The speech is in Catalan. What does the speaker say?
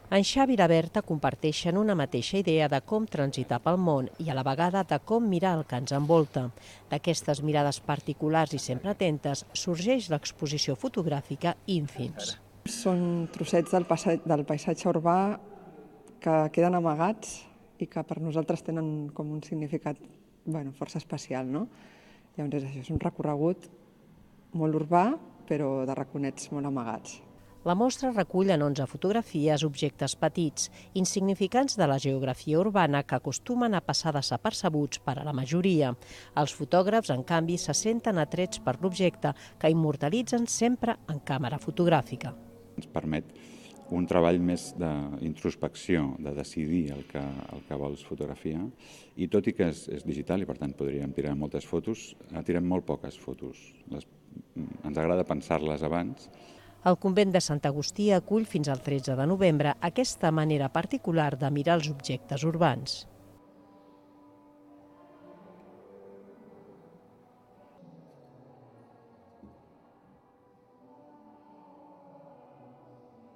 En Xavi i la Berta comparteixen una mateixa idea de com transitar pel món i a la vegada de com mirar el que ens envolta. D'aquestes mirades particulars i sempre atentes sorgeix l'exposició fotogràfica Ínfims. Són trossets del paisatge urbà que queden amagats i que per nosaltres tenen com un significat força especial, no? Llavors això és un recorregut molt urbà, però de raconets molt amagats. La mostra recull en 11 fotografies objectes petits, insignificants de la geografia urbana que acostumen a passar desapercebuts per a la majoria. Els fotògrafs, en canvi, se senten atrets per l'objecte que immortalitzen sempre en càmera fotogràfica. Ens permet un treball més d'introspecció, de decidir el que vols fotografiar, i tot i que és digital i per tant podríem tirar moltes fotos, tirem molt poques fotos. Ens agrada pensar-les abans. El convent de Sant Agustí acull fins al 13 de novembre aquesta manera particular de mirar els objectes urbans.